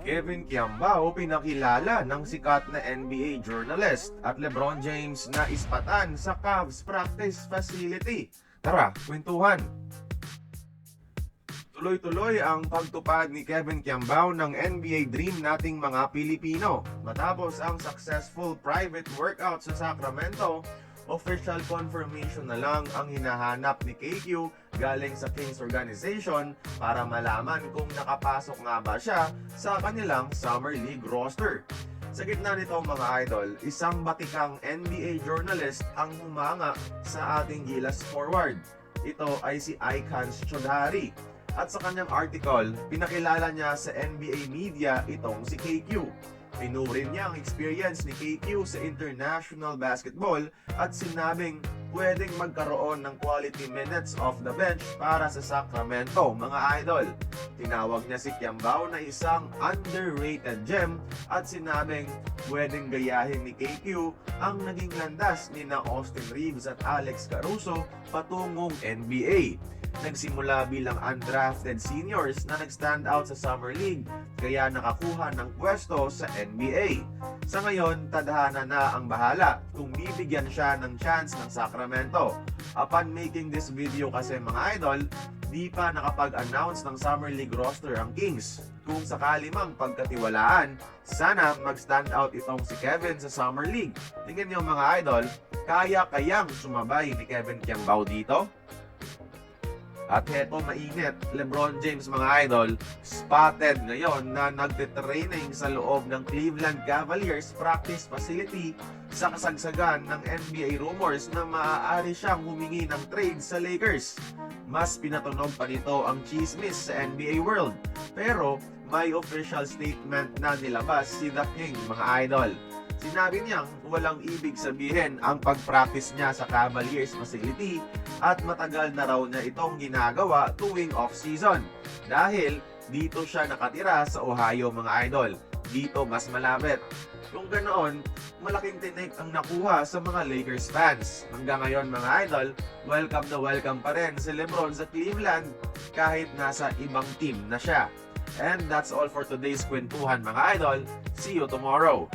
Kevin Kiambao pinakilala ng sikat na NBA journalist at LeBron James na ispatan sa Cavs practice facility. Tara, kwentuhan! Tuloy-tuloy ang pagtupad ni Kevin Kiambao ng NBA dream nating mga Pilipino. Matapos ang successful private workout sa Sacramento, official confirmation na lang ang hinahanap ni KQ galing sa Kings organization para malaman kung nakapasok nga ba siya sa kanilang Summer League roster. Sa gitna nito mga idol, isang batikang NBA journalist ang humanga sa ating Gilas forward. Ito ay si Icans Chodari. At sa kanyang article, pinakilala niya sa NBA media itong si KQ. Pinuri niya ang experience ni KQ sa international basketball at sinabing pwedeng magkaroon ng quality minutes off the bench para sa Sacramento, mga idol. Tinawag niya si Kiambao na isang underrated gem at sinabing pwedeng gayahin ni KQ ang naging landas ni na Austin Reeves at Alex Caruso patungong NBA. Nagsimula bilang undrafted seniors na nag-stand out sa Summer League kaya nakakuha ng pwesto sa NBA. Sa ngayon, tadhana na ang bahala kung bibigyan siya ng chance ng Sacramento. Upon making this video kasi mga idol, di pa nakapag-announce ng Summer League roster ang Kings. Kung sakali mang pagkatiwalaan, sana mag-stand out itong si Kevin sa Summer League. Tingnan niyo mga idol, kaya-kayang sumabay ni Kevin Kiambao dito? At heto mainit, LeBron James mga idol, spotted ngayon na nagtitraining sa loob ng Cleveland Cavaliers practice facility sa kasagsagan ng NBA rumors na maaari siyang humingi ng trade sa Lakers. Mas pinatunog pa nito ang chismis sa NBA world, pero may official statement na nilabas si The King mga idol. Sinabi niyang walang ibig sabihin ang pag-practice niya sa Cavaliers facility at matagal na raw niya itong ginagawa tuwing off-season dahil dito siya nakatira sa Ohio mga idol. Dito mas malapit. Kung ganoon, malaking tinik ang nakuha sa mga Lakers fans. Hanggang ngayon mga idol, welcome na welcome pa rin si LeBron sa Cleveland kahit nasa ibang team na siya. And that's all for today's kwentuhan mga idol. See you tomorrow!